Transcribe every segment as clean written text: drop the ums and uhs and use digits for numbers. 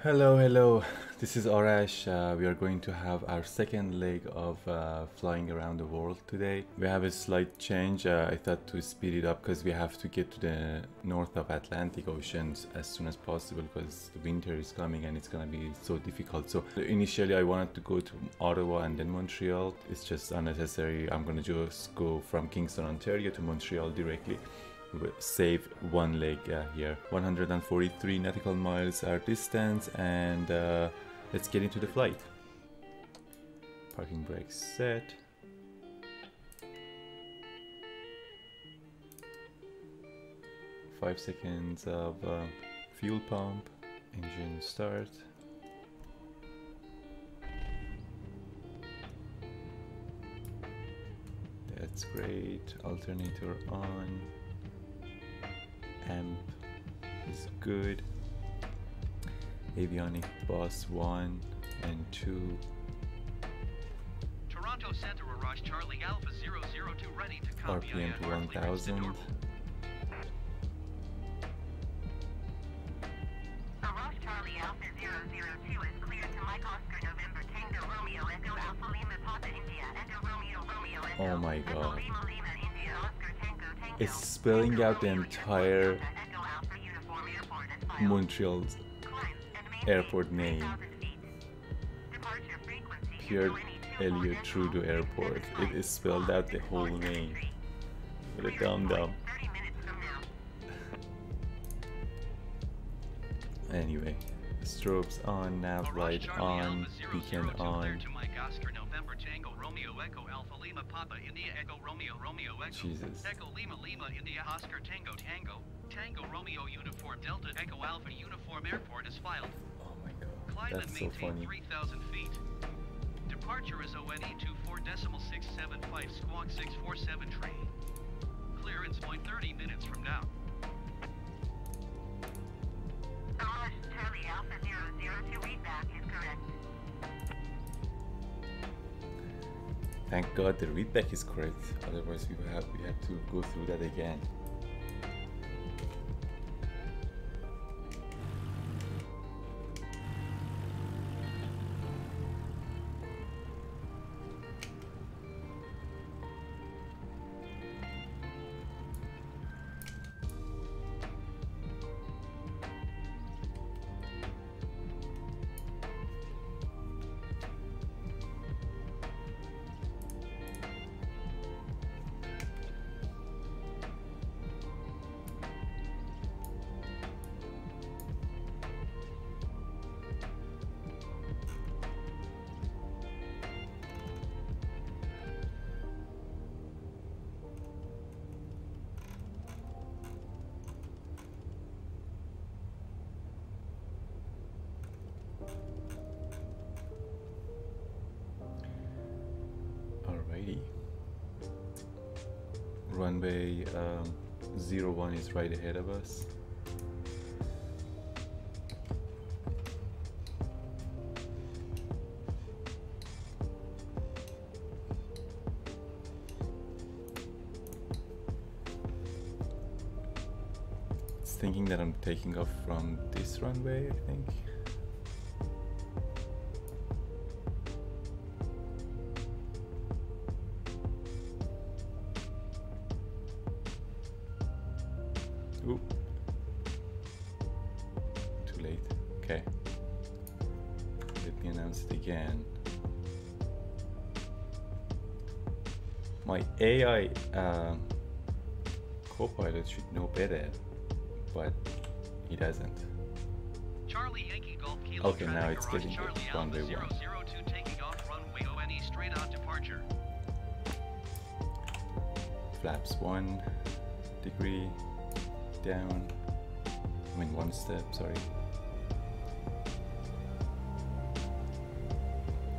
Hello, hello. This is Arash. We are going to have our second leg of flying around the world today. We have a slight change. I thought to speed it up because we have to get to the north of Atlantic Oceans as soon as possible because the winter is coming and it's gonna be so difficult. So initially I wanted to go to Ottawa and then Montreal. It's just unnecessary. I'm gonna just go from Kingston, Ontario to Montreal directly. We'll save one leg here. 143 nautical miles our distance, and let's get into the flight. Parking brake set. Five seconds of fuel pump. Engine start. That's great. Alternator on. Amp is good. Avionic bus 1 and 2. Toronto Center Rush Charlie Alpha 002 ready to come. RPM to 1000. Rush Charlie Alpha 002 is cleared to Mike Oscar November Tango Romeo Echo Alpha Lima Papa India Echo Romeo Echo. Oh my god. Lima Lima India Oscar Tango Tango. It's spelling out the entire Montreal airport name. Pierre Elliott Trudeau Airport. It is spelled out the whole name. What a dum-dum. Anyway, strobes on, nav light on, beacon on. Jesus. Echo Lima Lima India Oscar Tango Tango Tango Romeo Uniform Delta Echo Alpha Uniform Airport is filed. Oh my god, Climb that's and so maintain funny. 3,000 feet. Departure is ONE 24.675 squawk 647 train. Clearance point 30 minutes from now. Charlie Alpha 002 readback is correct. Thank God the readback is correct, otherwise we had to go through that again. Alrighty. Runway 01 is right ahead of us. It's thinking that I'm taking off from this runway, I think. Oop. Too late. Okay. Let me announce it again. My AI co-pilot should know better, but he doesn't. Charlie Yankee Golf Kilo Okay, now it's getting Charlie the runway Alpha 1. 002 taking off runway ONE straight on departure. Flaps 1 degree down. I mean 1 step, sorry.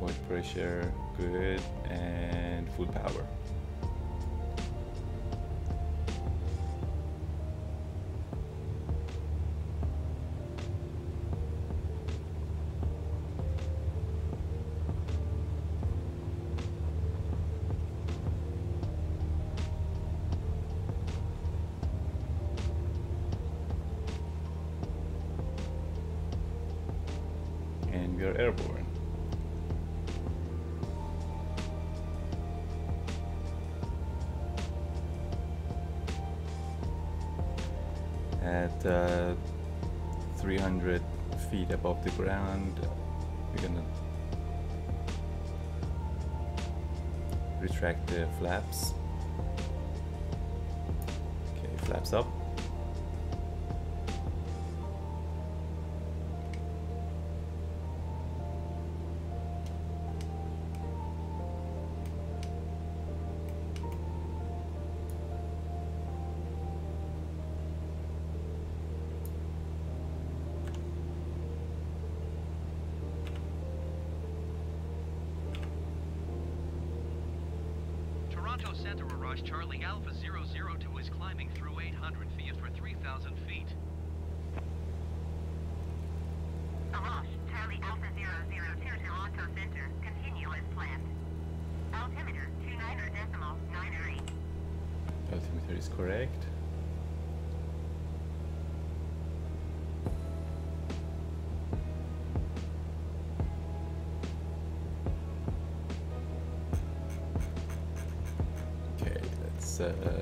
Oil pressure, good, and full power. we are airborne. At 300 feet above the ground, we're gonna retract the flaps. Okay, flaps up. Toronto Center Mirage Charlie Alpha 002 is climbing through 800 feet for 3,000 feet. Mirage Charlie Alpha 002 Toronto Center. Continue as planned. Altimeter 29.98. Altimeter is correct.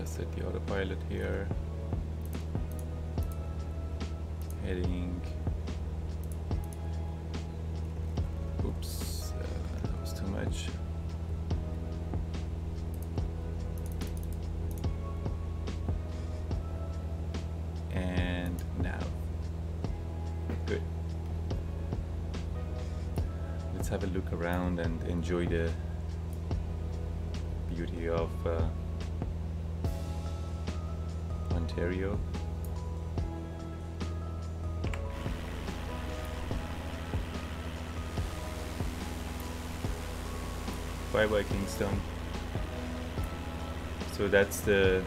Set the autopilot here. Heading. Oops, that was too much. And now. Good. Let's have a look around and enjoy the beauty of Ontario. Bye bye Kingston. So that's the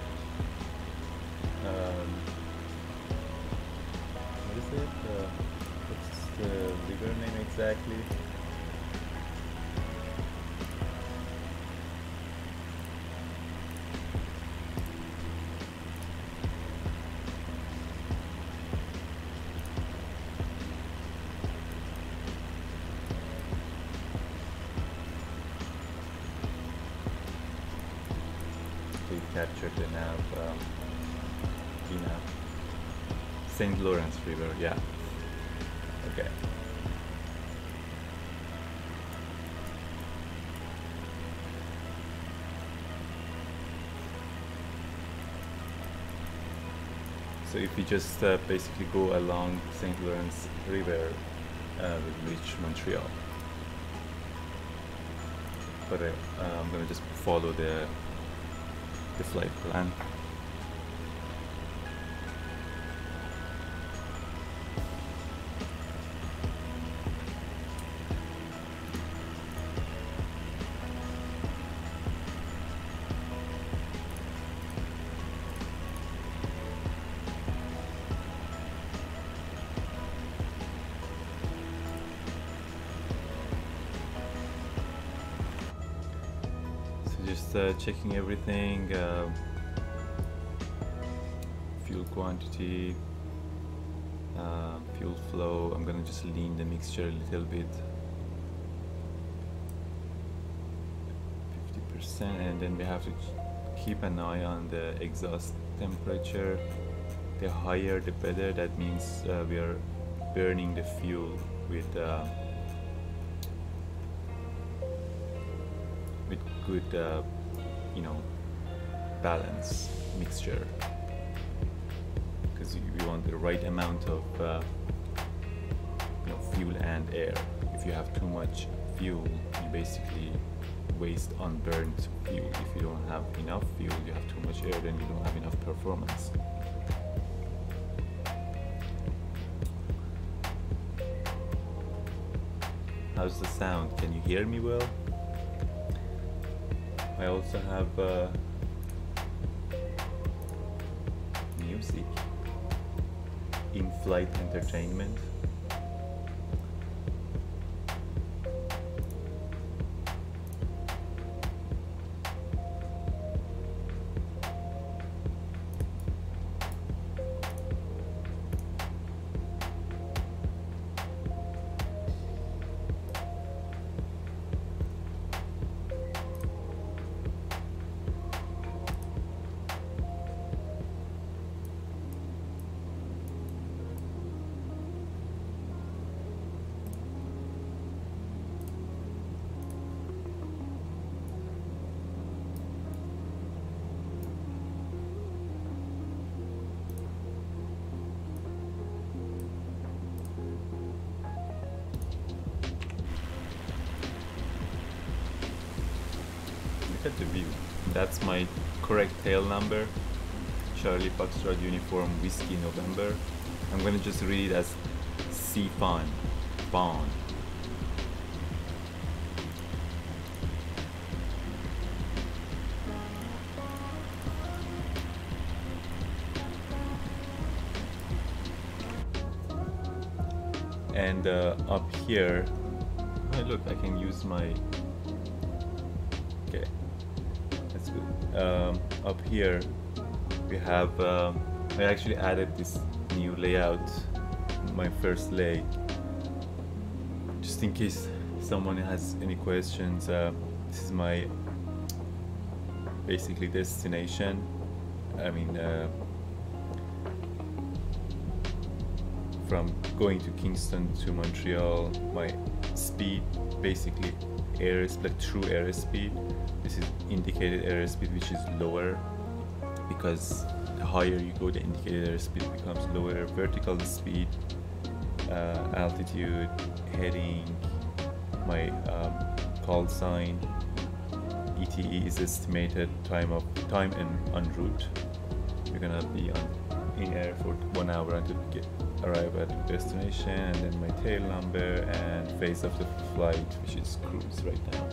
what is it? What's the river name exactly? Captured the nav, St. Lawrence River, yeah. Okay. So if we just basically go along St. Lawrence River, we'll reach Montreal. But I'm gonna just follow the flight plan. Just checking everything, fuel quantity, fuel flow. I'm gonna just lean the mixture a little bit, 50%, and then we have to keep an eye on the exhaust temperature. The higher the better. That means we are burning the fuel with good balance mixture, because we want the right amount of fuel and air. If you have too much fuel, you basically waste unburned fuel. If you don't have enough fuel, you have too much air, then you don't have enough performance. How's the sound? Can you hear me well? I also have music, in-flight entertainment. look at the view. That's my correct tail number. Charlie Foxtrot Uniform Whiskey November. I'm gonna just read it as C Fawn. Fawn. And up here, oh, look, I can use my, okay, that's good. Up here we have, I actually added this new layout, my first lay, just in case someone has any questions. This is my basically destination. I mean, from going to Kingston to Montreal, my speed, basically like true airspeed. This is indicated airspeed, which is lower, because the higher you go, the indicated airspeed becomes lower. Vertical speed, altitude, heading, my call sign, ETE is estimated time and en route. You're gonna be in air for 1 hour until you arrive at the destination, and then my tail number and phase of the flight, which is cruise right now.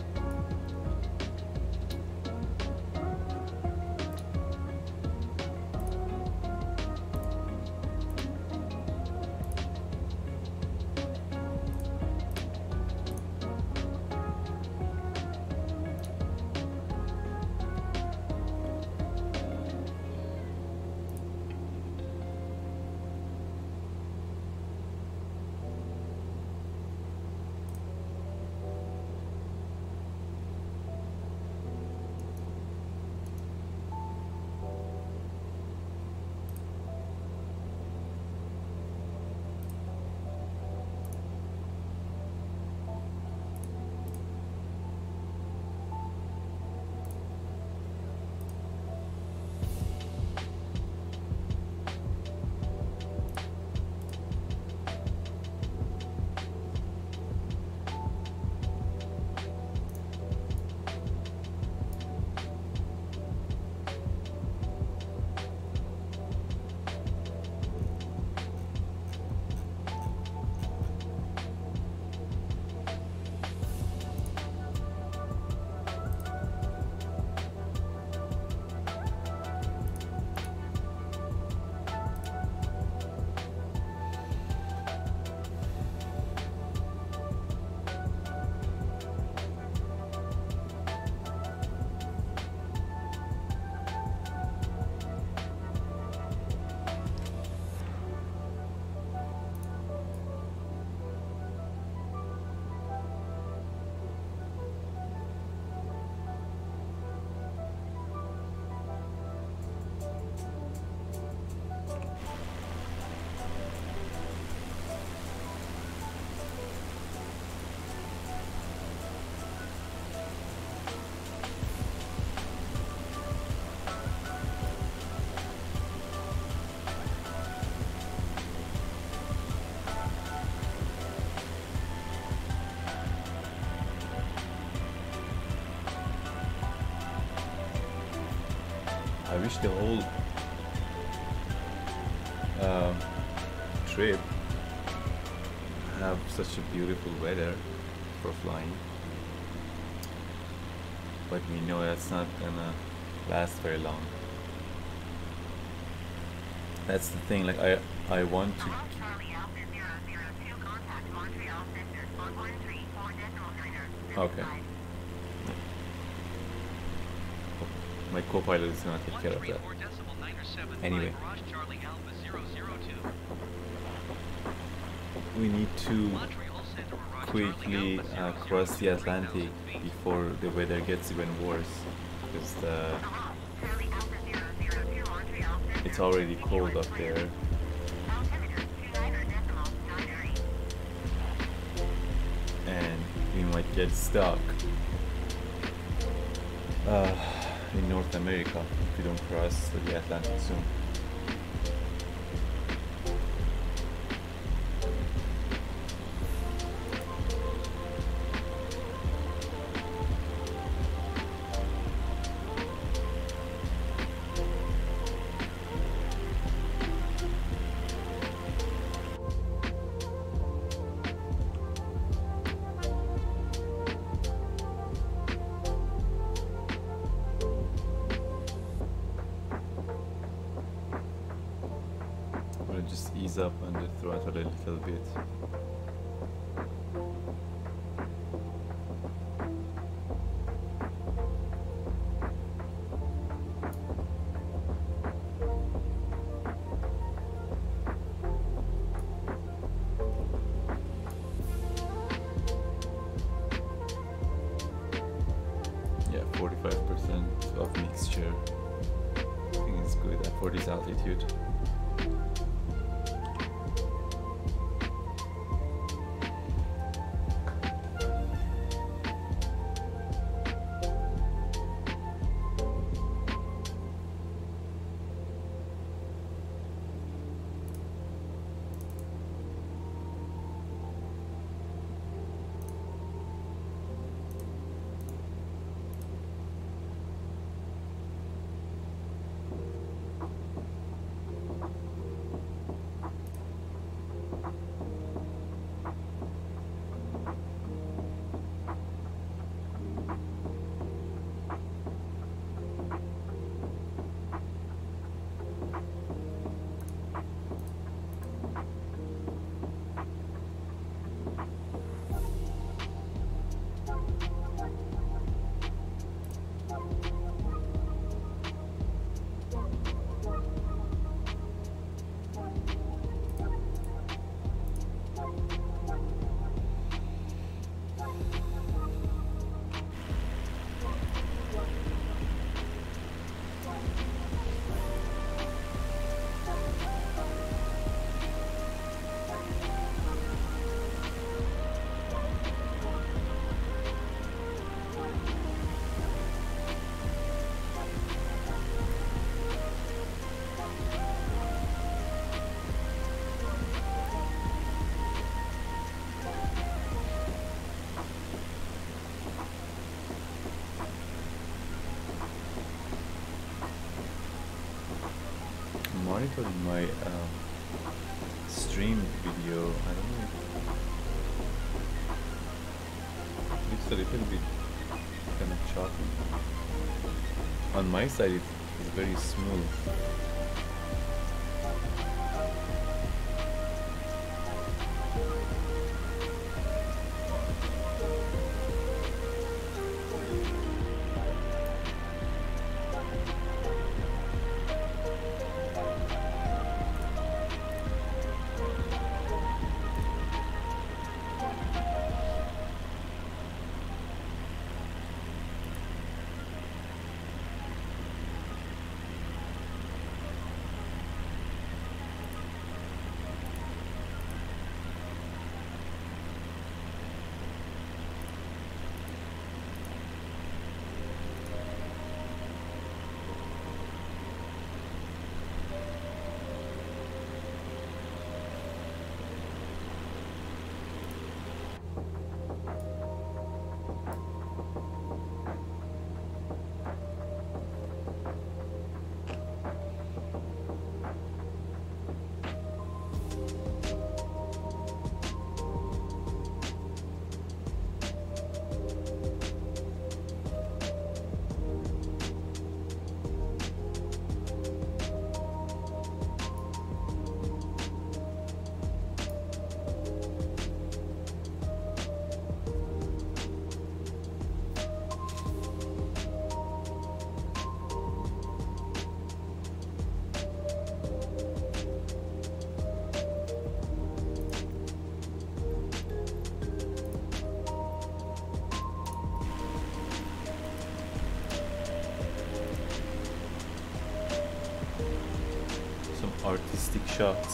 I wish the whole trip have such a beautiful weather for flying, but we know that's not gonna last very long. That's the thing, like I want to. Charlie Alpha 002, contact Montreal Center on 134.9er. Okay. My co-pilot is gonna take care of that. Anyway, we need to quickly cross the Atlantic before the weather gets even worse, because it's already cold up there. And we might get stuck in North America if we don't cross the Atlantic soon. just ease up on the throttle a little bit. Yeah, 45% of mixture. I think it's good for this altitude. Monitoring my stream video. I don't know. It looks a little bit kind of choppy. On my side, it's very smooth. Artistic shots.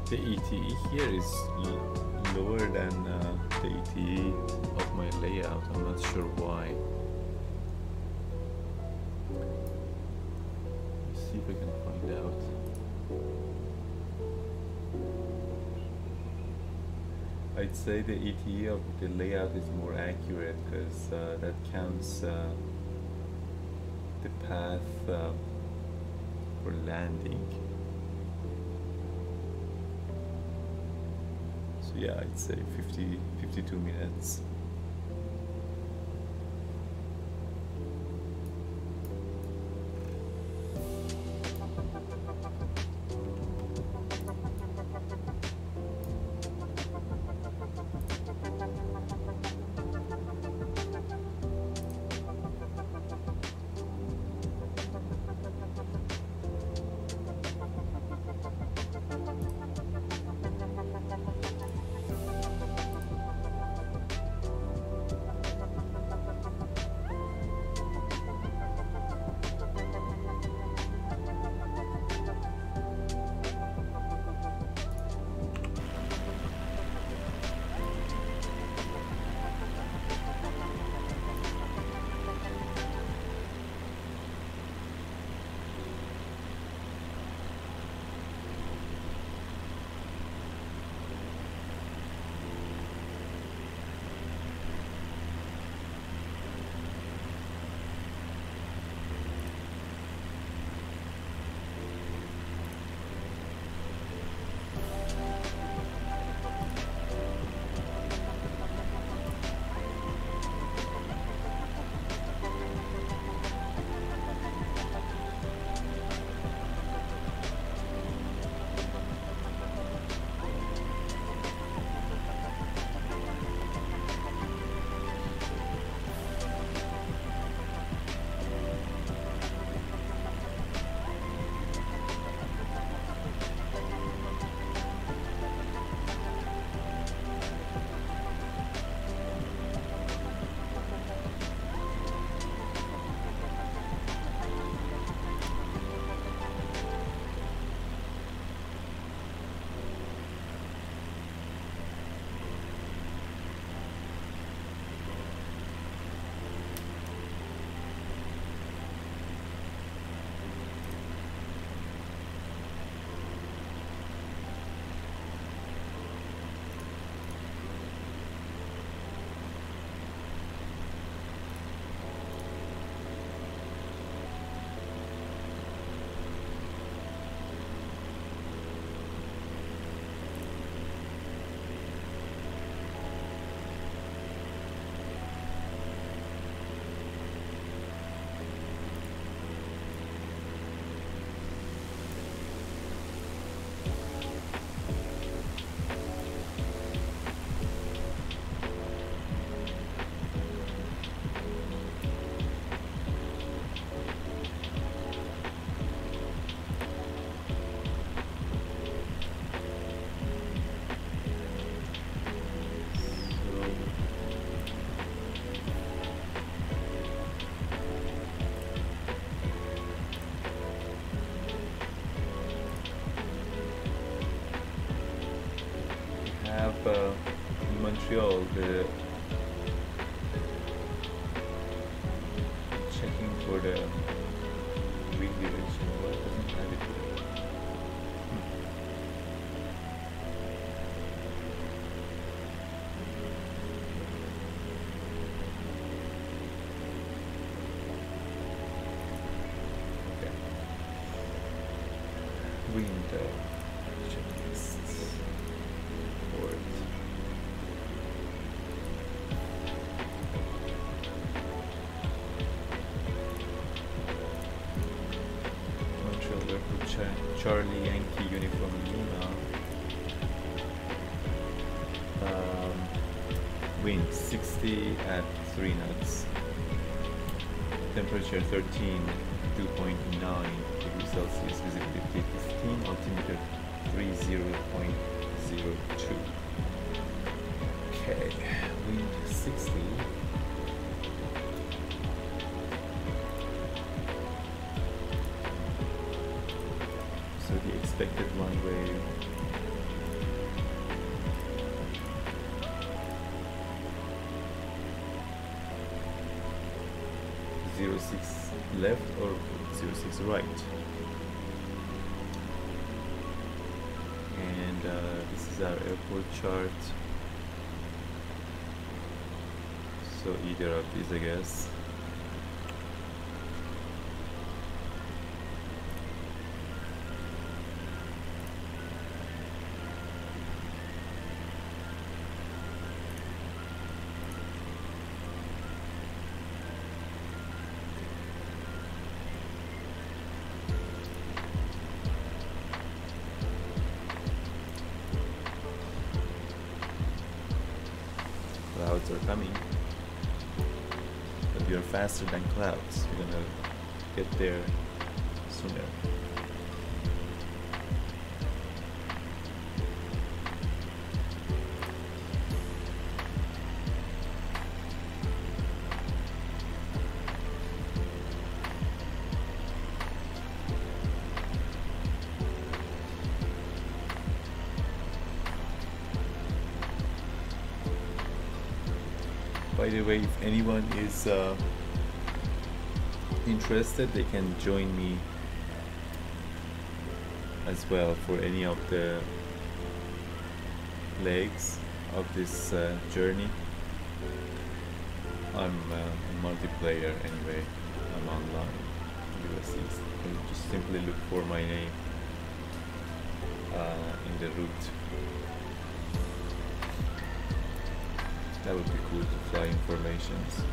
The ETE here is lower than the ETE of my layout. I'm not sure why. Let's see if I can find out. I'd say the ETE of the layout is more accurate because that counts the path for landing. Yeah, I'd say 52 minutes. Montreal, the checking for the wind direction. Why doesn't have it here? Okay. Wind checklist. Port. Montreal Airport, Charlie Yankee Uniform Lima. Wind 60 at 3 knots. Temperature 13.2.9 degrees Celsius. Visibility 15. Altimeter 30.02. Okay, wind 60. So the expected runway (06) left or 06 right. And this is our airport chart. So either of these, I guess. Clouds are coming, but you're faster than clouds. You're gonna get there sooner. By the way, if anyone is interested, they can join me as well for any of the legs of this journey. I'm a multiplayer anyway. I'm online. USEs. You just simply look for my name in the route. That would be cool to fly informations.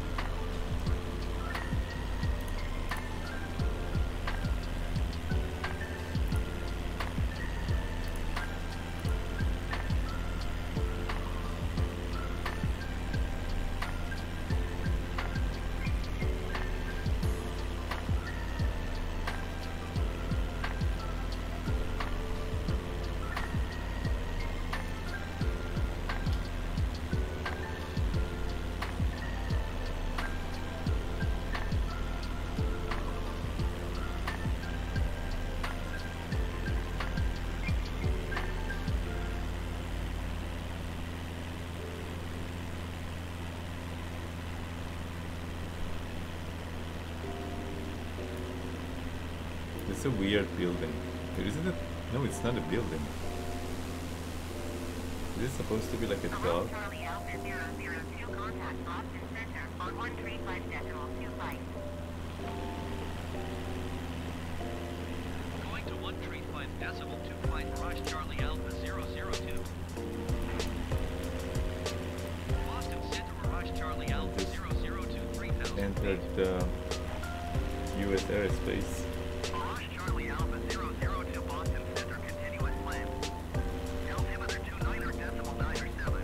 It's a weird building. Isn't it? No, it's not a building. Is it supposed to be like a dog? Charlie Alpha 002, contact Boston Center on 135.25. Going to 135.25 Mirage Charlie Alpha 002. Boston Center Mirage Charlie Alpha 002 3000. Entered the U.S. airspace. Mirage Charlie Alpha 002 Boston Center continuous climb. Altimeter 29.97.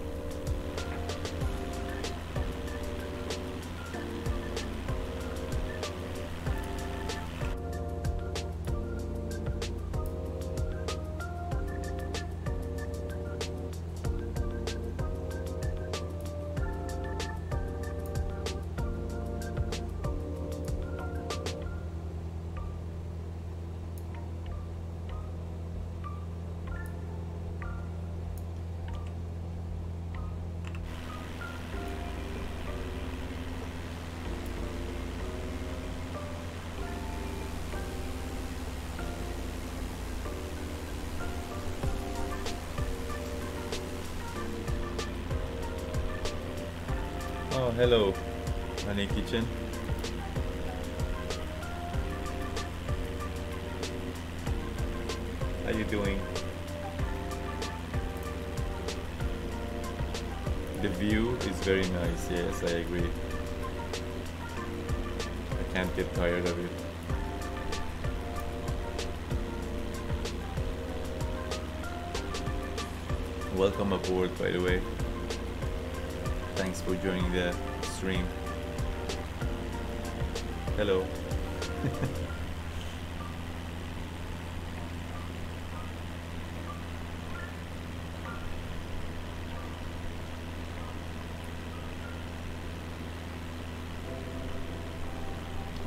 hello, Honey Kitchen. How you doing? The view is very nice, yes, I agree. I can't get tired of it. Welcome aboard, by the way. Thanks for joining the stream. Hello.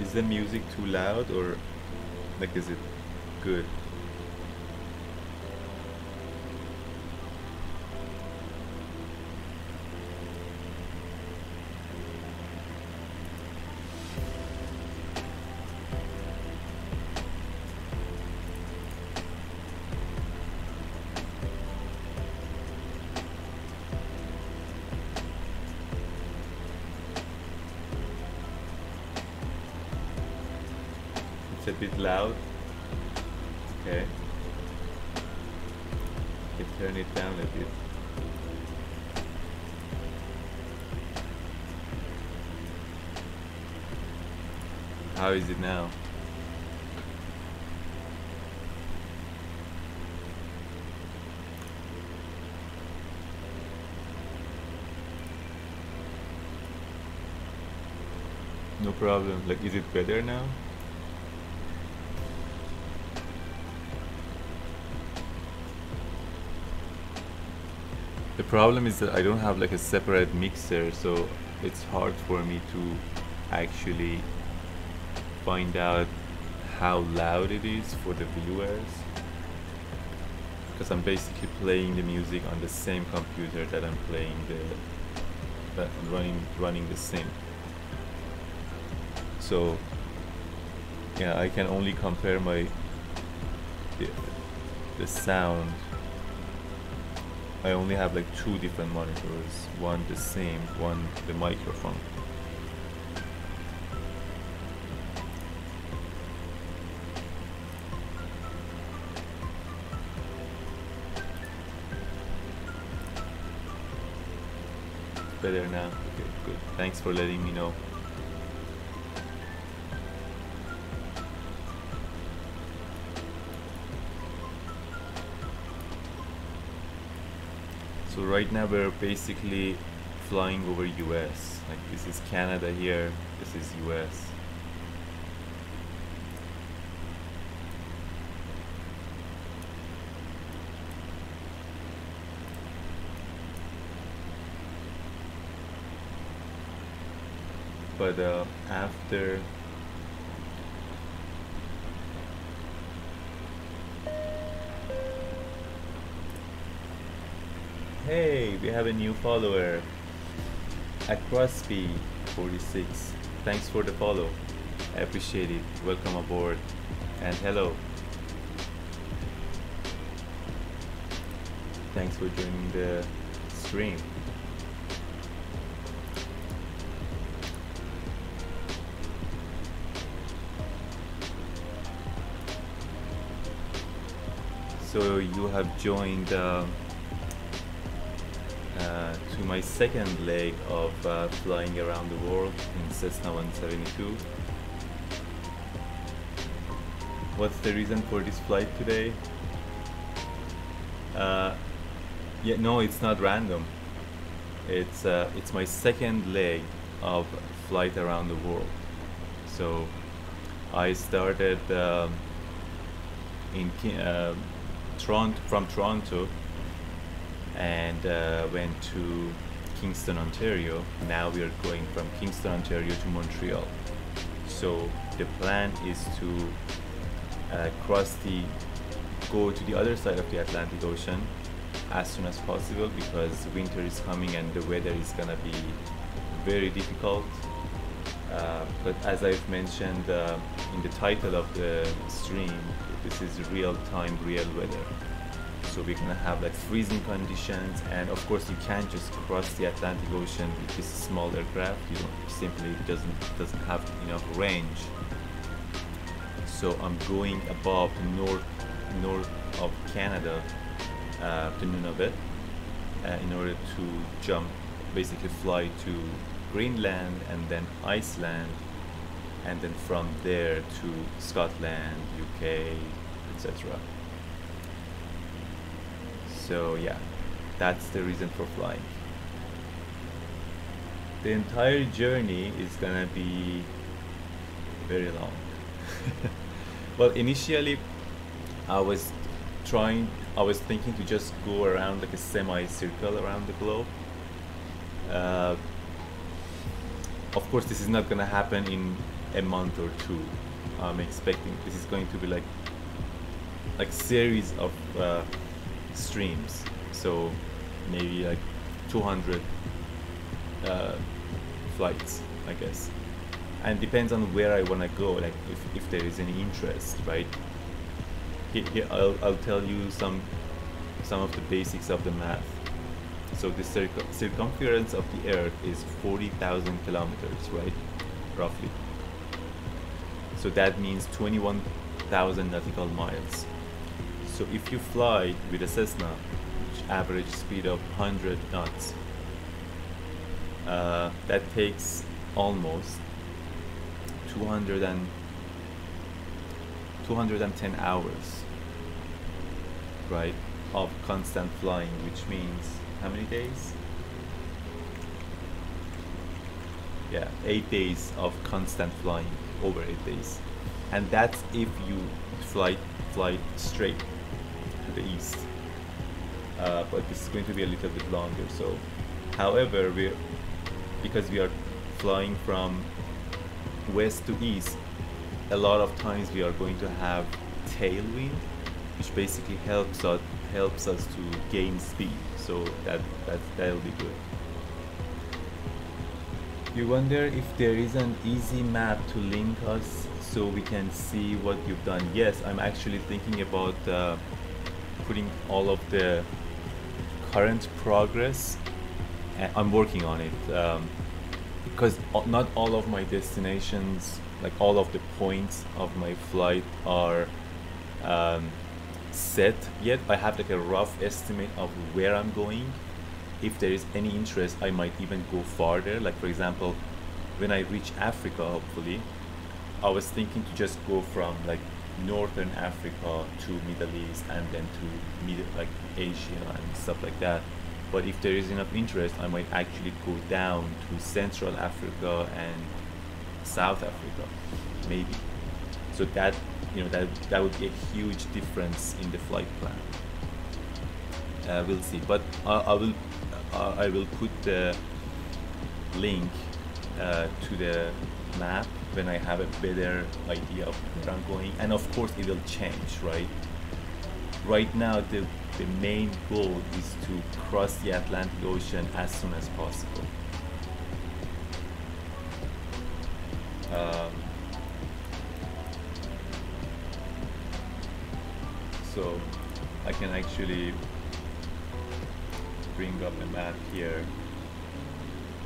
Is the music too loud or like is it good? It's a bit loud. Okay. You can turn it down a bit. How is it now? No problem. Like, is it better now? The problem is that I don't have like a separate mixer, so it's hard for me to actually find out how loud it is for the viewers, because I'm basically playing the music on the same computer that I'm playing running the sim. So yeah, I can only compare the sound. I only have like two different monitors, one the same, one the microphone. Better now? Okay, good. Thanks for letting me know. So right now we're basically flying over US. Like this is Canada here, this is US. But after hey, we have a new follower, Acrossby46. Thanks for the follow. I appreciate it. Welcome aboard. And hello. Thanks for joining the stream. So you have joined to my second leg of flying around the world in Cessna 172. What's the reason for this flight today? Yeah, no, it's not random. It's my second leg of flight around the world. So I started from Toronto and went to Kingston, Ontario. Now we are going from Kingston, Ontario to Montreal. So the plan is to go to the other side of the Atlantic Ocean as soon as possible, because winter is coming and the weather is gonna be very difficult. But as I've mentioned in the title of the stream, this is real time, real weather. So we're gonna have like freezing conditions, and of course you can't just cross the Atlantic Ocean with this small aircraft. You simply doesn't have enough range. So I'm going above the north of Canada, to Nunavut, in order to jump, basically fly to Greenland and then Iceland, and then from there to Scotland, UK, etc. So yeah, that's the reason for flying. The entire journey is gonna be very long. Well, initially I was thinking to just go around like a semi-circle around the globe. Of course this is not gonna happen in a month or two. I'm expecting this is going to be like series of streams, so maybe like 200 flights, I guess, and depends on where I want to go, like if there is any interest, right? Here I'll tell you some of the basics of the math. So the circumference of the Earth is 40,000 kilometers, right, roughly. So that means 21,000 nautical miles. So if you fly with a Cessna, which average speed of 100 knots, that takes almost 210 hours, right, of constant flying, which means how many days? Yeah, 8 days of constant flying, over 8 days, and that's if you fly straight to the east. But this is going to be a little bit longer. So, however, because we are flying from west to east, a lot of times we are going to have tailwind, which basically helps us to gain speed. So that'll be good. You wonder if there is an easy map to link us so we can see what you've done. Yes, I'm actually thinking about putting all of the current progress. I'm working on it, because not all of my destinations, like all of the points of my flight, are set yet. I have like a rough estimate of where I'm going. If there is any interest, I might even go farther. Like for example, when I reach Africa, hopefully, I was thinking to just go from like northern Africa to Middle East and then to like Asia and stuff like that. But if there is enough interest, I might actually go down to Central Africa and South Africa, maybe. So that, you know, that would be a huge difference in the flight plan. We'll see, but I will put the link to the map when I have a better idea of where I'm going, and of course it will change, right? Right now the main goal is to cross the Atlantic Ocean as soon as possible. So I can actually bring up a map here.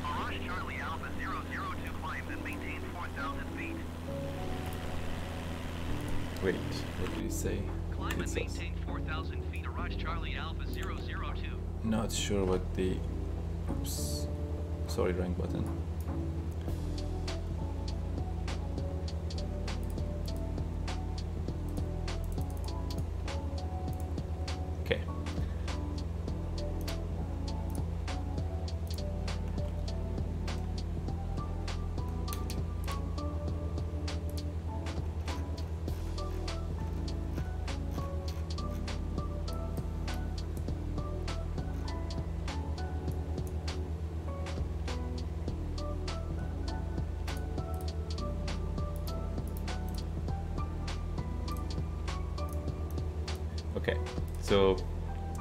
Mirage Charlie Alpha 002 climb and maintain 4,000 feet. Wait, what did he say? Climb and maintain 4,000 feet. Mirage Charlie Alpha 002. Not sure what the... Oops. Sorry, wrong button. Okay. Okay, so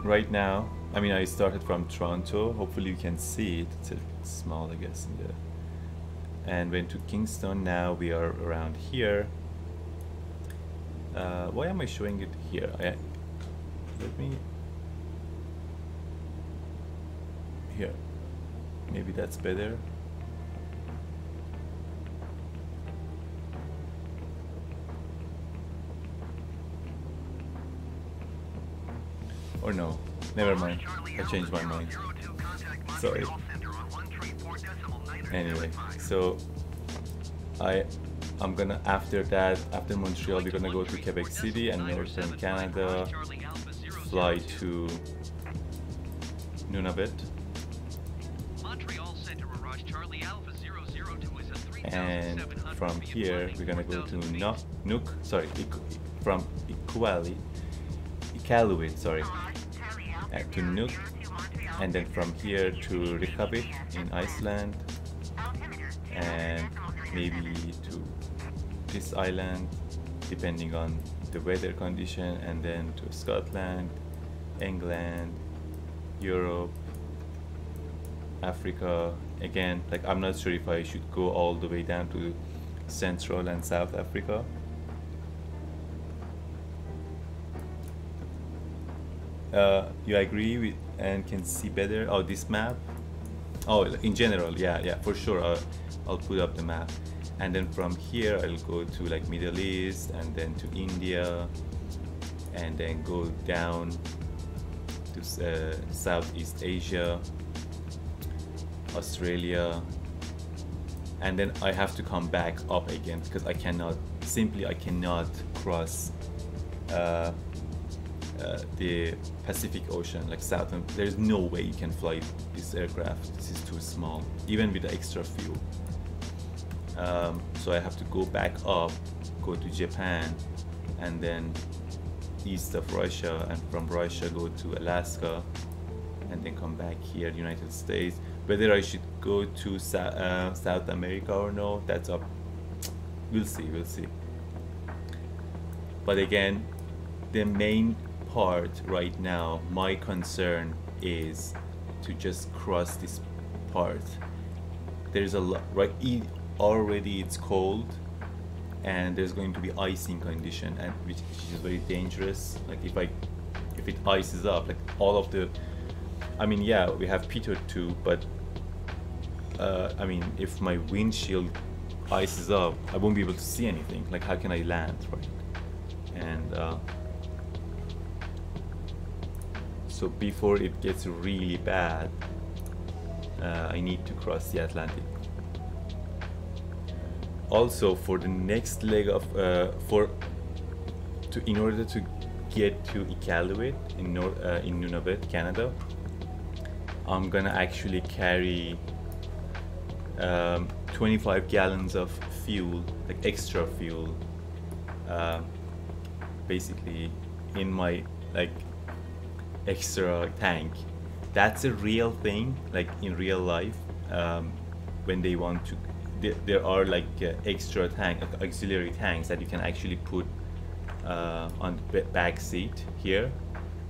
right now, I mean, I started from Toronto. Hopefully you can see it. It's a bit small, I guess, in the, and went to Kingston. Now we are around here. Why am I showing it here? Let me Maybe that's better. Or no, never mind. I changed my mind. Sorry. Anyway, so I'm gonna, after that, after Montreal, we're gonna go to Quebec City and Northern Canada, fly to Nunavut, and from here we're gonna go to from Iqaluit, to Nuuk, and then from here to Reykjavik in Iceland, and maybe to this island depending on the weather condition, and then to Scotland, England, Europe, Africa. Again, like, I'm not sure if I should go all the way down to Central and South Africa. You agree with and can see better? Oh, this map? Oh, in general, yeah, for sure. I'll put up the map, and then from here I'll go to like Middle East, and then to India, and then go down to Southeast Asia, Australia, and then I have to come back up again because I cannot cross the Pacific Ocean, like Southern. There's no way you can fly this aircraft. This is too small, even with the extra fuel. So I have to go back up, go to Japan, and then east of Russia, and from Russia go to Alaska, and then come back here, United States. Whether I should go to South America or no, that's up. We'll see. But again, the main part right now, my concern is to just cross this part. There's a lot, right? Already it's cold, and there's going to be icing condition, and which is very dangerous. Like if it ices up, like all of the, I mean, yeah, we have Peter too, but I mean, if my windshield ices up, I won't be able to see anything. Like, how can I land, right? And so before it gets really bad, I need to cross the Atlantic. Also, for the next leg of in order to get to Iqaluit in Nunavut, Canada, I'm gonna actually carry 25 gallons of fuel, like extra fuel, basically in my like extra tank. That's a real thing, like in real life. When they want to, there are like extra tank, auxiliary tanks that you can actually put on the back seat here,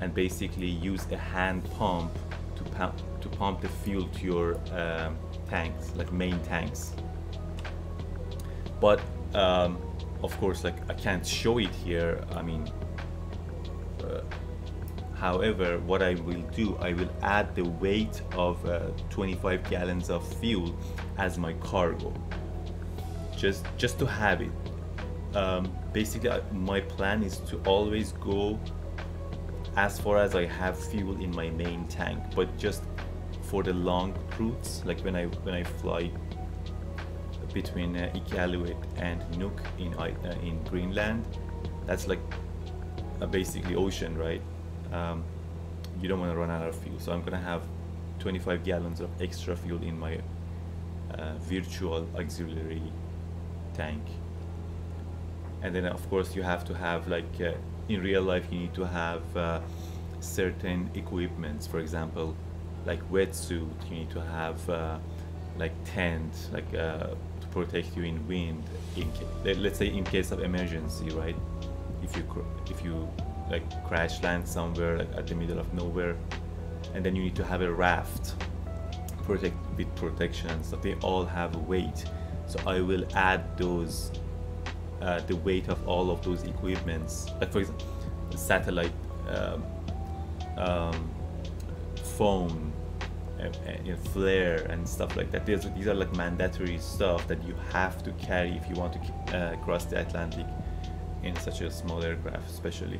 and basically use a hand pump to pump the fuel to your tanks, like main tanks. But of course, like, I can't show it here. I mean, however, what I will do, I will add the weight of 25 gallons of fuel as my cargo, just to have it. Basically, my plan is to always go as far as I have fuel in my main tank, but just for the long routes, like when I fly between Iqaluit and Nuuk in Greenland, that's like basically ocean, right? You don't want to run out of fuel, so I'm gonna have 25 gallons of extra fuel in my virtual auxiliary tank. And then of course you have to have, like, in real life you need to have certain equipments. For example, like wetsuit, you need to have like tent, like to protect you in wind, let's say in case of emergency, right? If you like crash land somewhere, like at the middle of nowhere, and then you need to have a raft with protection. So they all have a weight, so I will add those the weight of all of those equipments, like for example satellite phone, you know, flare and stuff like that. These are like mandatory stuff that you have to carry if you want to cross the Atlantic in such a small aircraft, especially.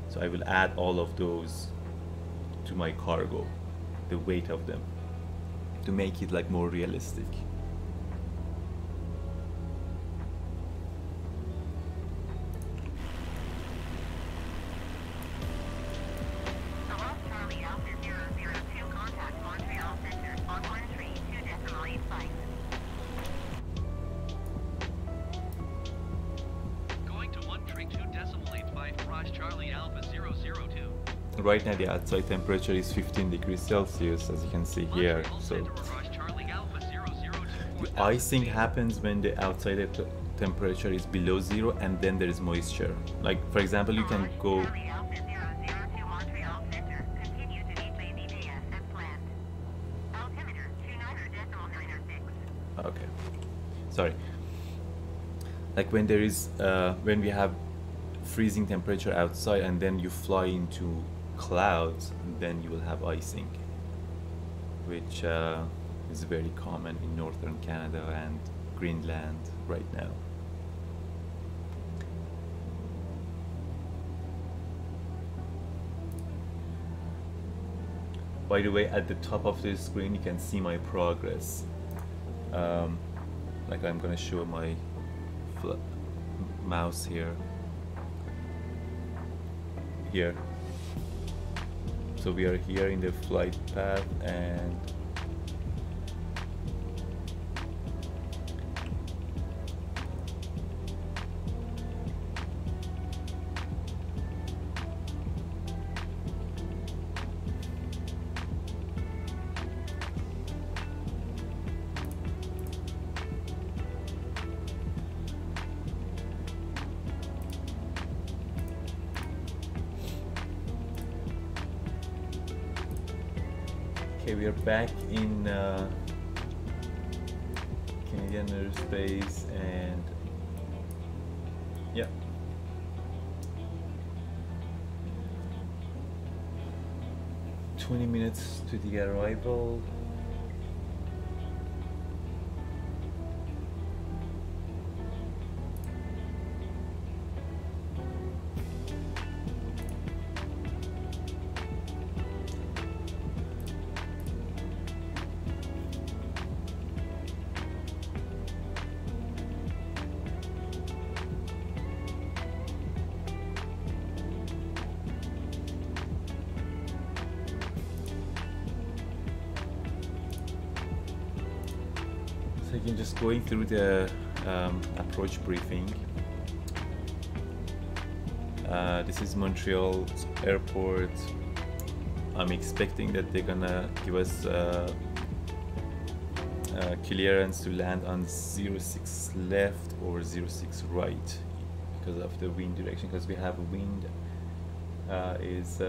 So I will add all of those to my cargo, the weight of them, to make it like more realistic. Hello, Charlie Alpha 002, contact Montreal Center on 132.85. Going to 132.85 Frost Charlie Alpha 002. Right now the outside temperature is 15 degrees Celsius, as you can see here. Montreal So Center, Frost Charlie Alpha 002. the icing happens when the outside temperature is below zero and then there is moisture. Like for example, you can go. Charlie Alpha 002, Montreal Center. Continue to meet baby DS as planned. Altimeter 29.906. Okay, sorry. Like when there is when we have freezing temperature outside and then you fly into clouds, then you will have icing, which is very common in northern Canada and Greenland right now. By the way, at the top of the screen you can see my progress. Like I'm gonna show my mouse here. So we are here in the flight path, and okay, we are back in Canadian airspace, and yeah, "20 minutes to the arrival." So again, just going through the approach briefing. This is Montreal airport. I'm expecting that they're gonna give us clearance to land on 06 left or 06 right because of the wind direction, because we have a wind is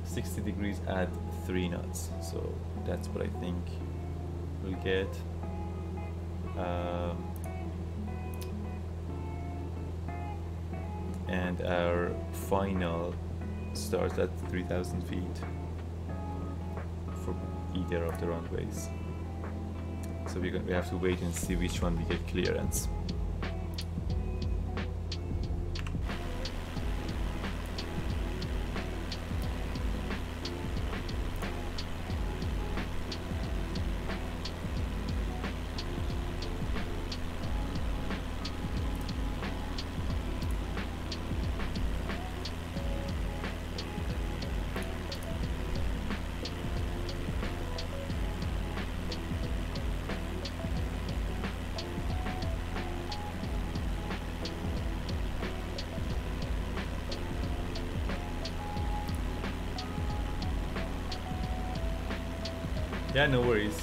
60 degrees at 3 knots. So that's what I think we'll get. And our final starts at 3,000 feet for either of the runways. So we have to wait and see which one we get clearance. Yeah, no worries.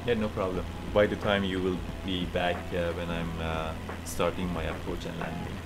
Yeah, no problem. By the time you will be back when I'm starting my approach and landing.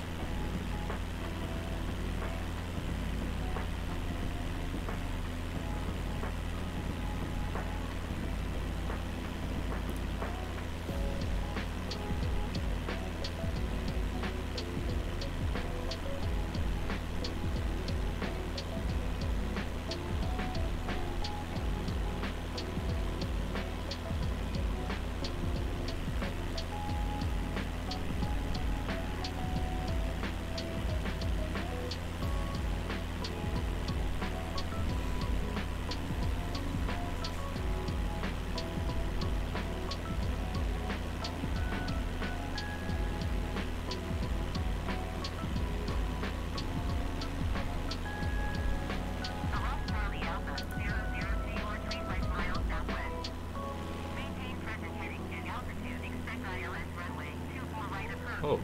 Oh,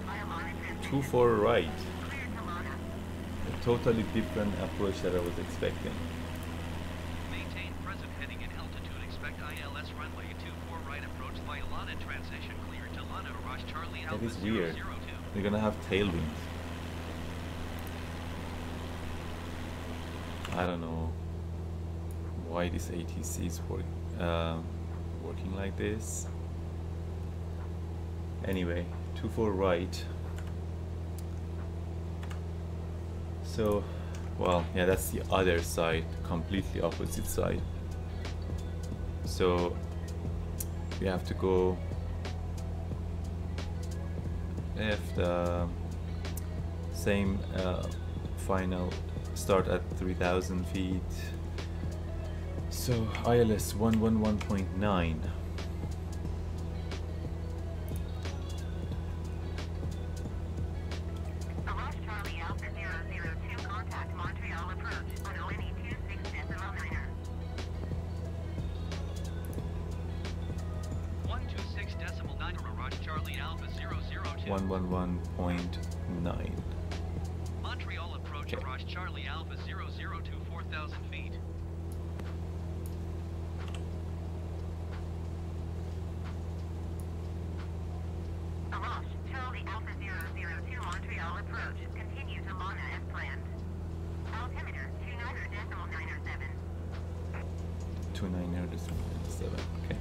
24 right. A totally different approach that I was expecting. Maintain present heading and altitude. Expect ILS runway 24 right approach via Lana transition clear to Lana Rush Charlie That Alpha is weird. 002. We're gonna have tailwind. I don't know why this ATC is working like this. Anyway, 24 right. So, well, yeah, that's the other side, completely opposite side. So we have to go left, same final start at 3,000 feet. So ILS 111.9. Rush Charlie Alpha 002, contact Montreal approach on ONE 26.9er. 126.9 Rush Charlie Alpha 002. 111.9. Montreal approach Okay. Rush Charlie Alpha 002 4,000 feet. Rush Charlie Alpha 002, Montreal approach. Continue to Lana as planned. Altimeter 29.97. 2907. Okay.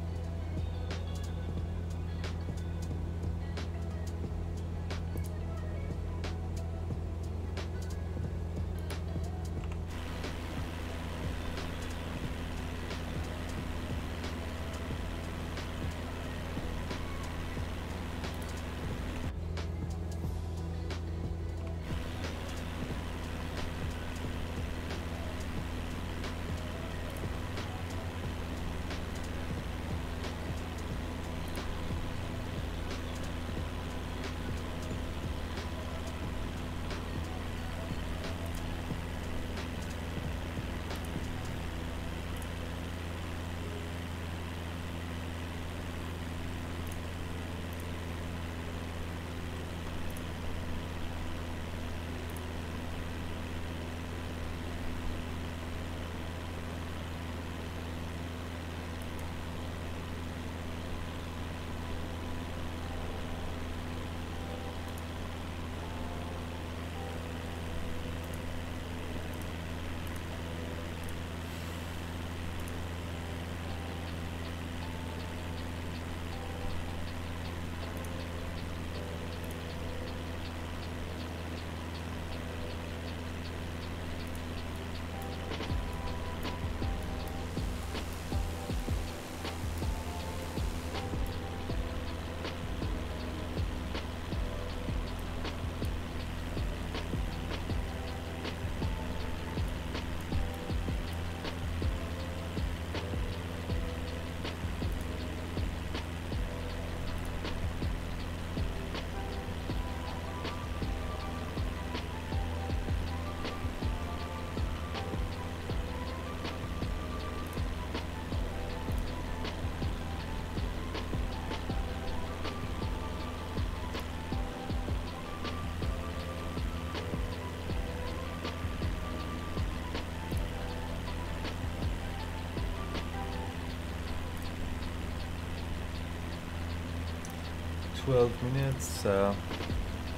.12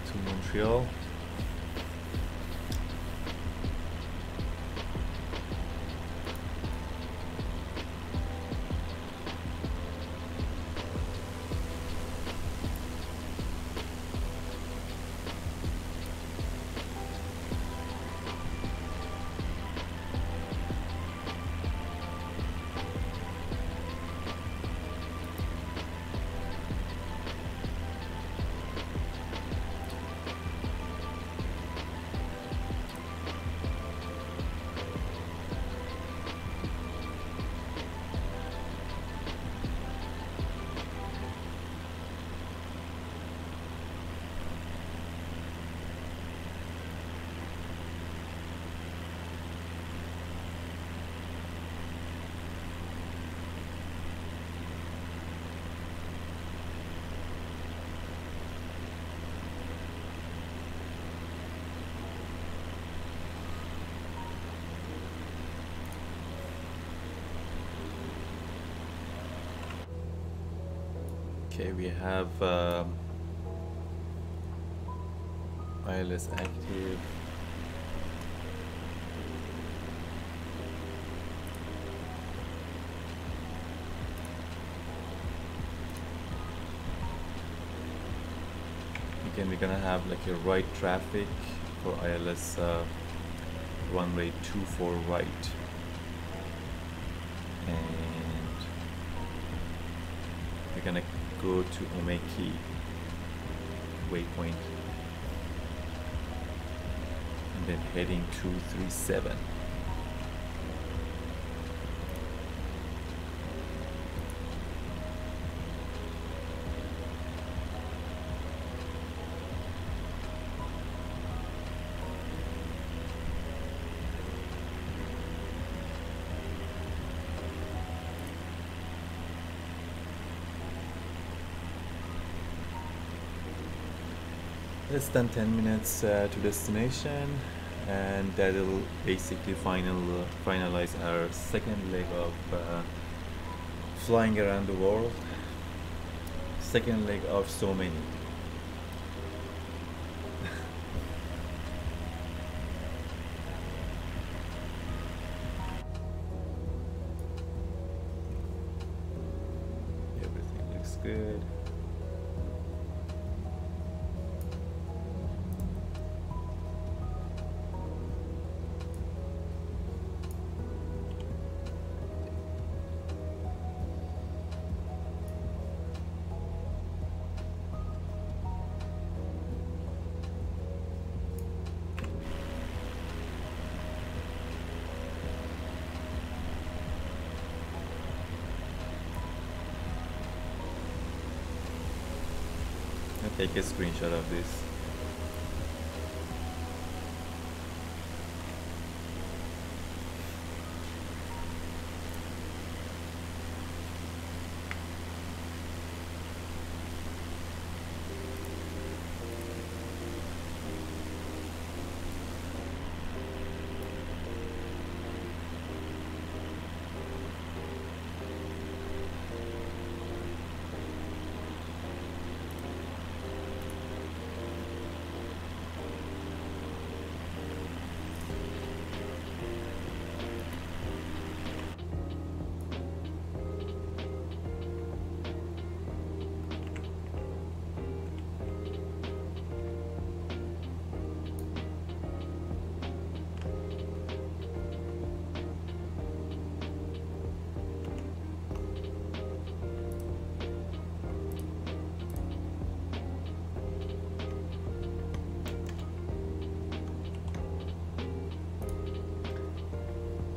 to Montreal. Okay, we have ILS active. Again, we're gonna have like a right traffic for ILS runway 24 right, and we're gonna go to Omeki waypoint and then heading 237. Less than 10 minutes to destination, and that'll basically finalize our second leg of flying around the world. Second leg of so many. Everything looks good. Take a screenshot of this.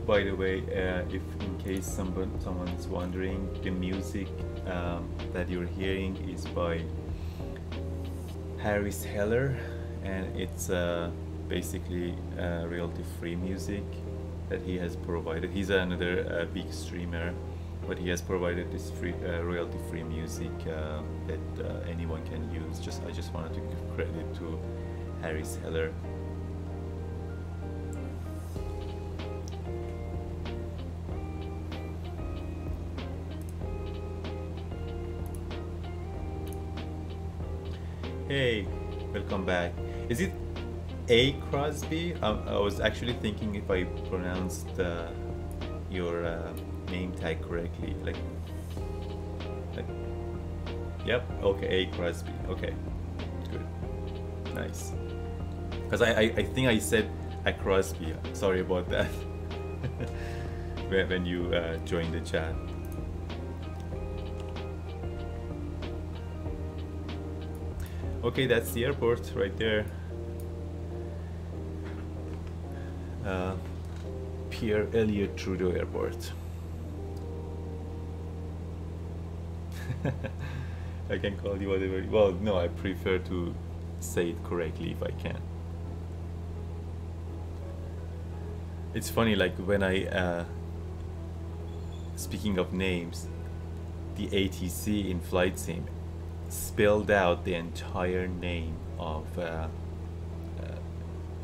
By the way, if in case someone's wondering, the music that you're hearing is by Harris Heller, and it's basically royalty-free music that he has provided. He's another big streamer, but he has provided this free royalty-free music that anyone can use. I just wanted to give credit to Harris Heller. Hey, welcome back. Is it A. Crosby? I was actually thinking if I pronounced your name tag correctly. Like, yep. Okay, A. Crosby. Okay, good, nice. Because I think I said A. Crosby. Sorry about that. when you joined the chat. Okay, that's the airport right there. Pierre Elliott Trudeau Airport. I can call you whatever. Well, no, I prefer to say it correctly if I can. It's funny, like when I, speaking of names, the ATC in flightsim spelled out the entire name of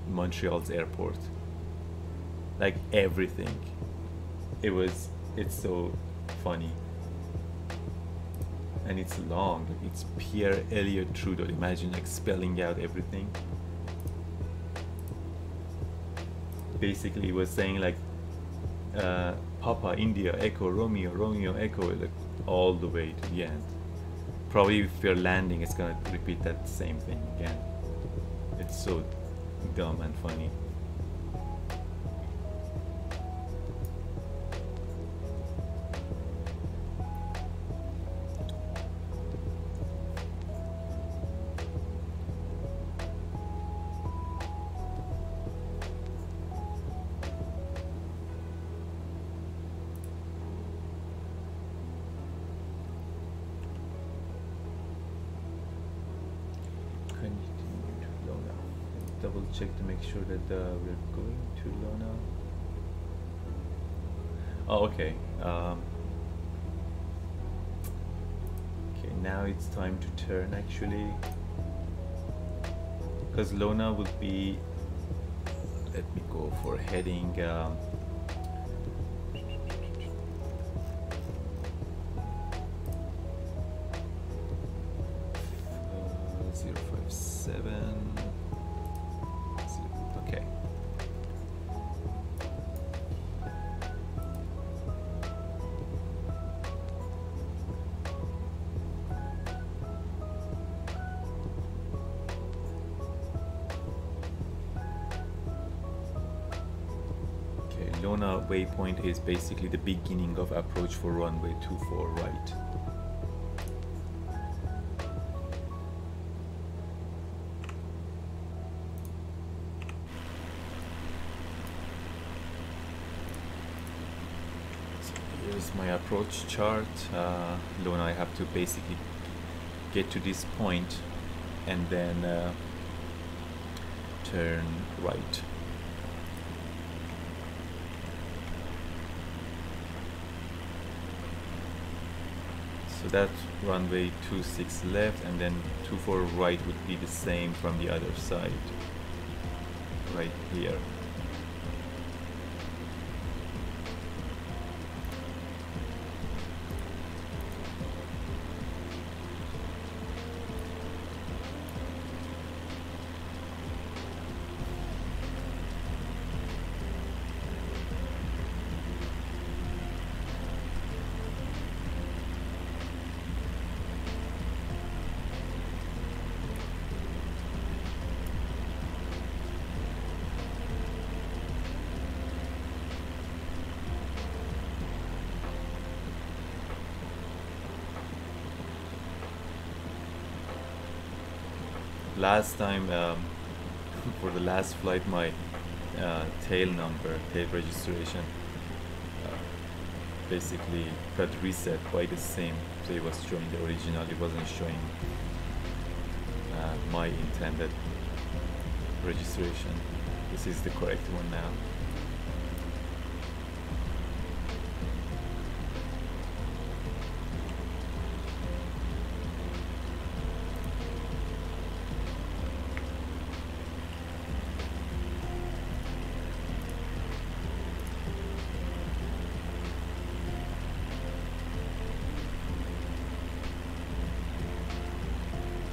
Montreal's airport, like everything. It's so funny, and it's long. It's Pierre Elliott Trudeau. Imagine like spelling out everything. Basically, it was saying like Papa India Echo Romeo Romeo Echo, like all the way to the end. Probably if you're landing, it's gonna repeat that same thing again. It's so dumb and funny. Double check to make sure that we're going to Lona. Oh, okay. Okay, now it's time to turn actually, because Lona will be. Let me go for heading. 057. Okay. Lona waypoint is basically the beginning of approach for runway 24 right. So here's my approach chart. Lona, I have to basically get to this point and then turn right. So that's runway 26 left, and then 24 right would be the same from the other side, right here. Last time, for the last flight, my tail registration basically got reset by the same. So it was showing the original, it wasn't showing my intended registration. This is the correct one now.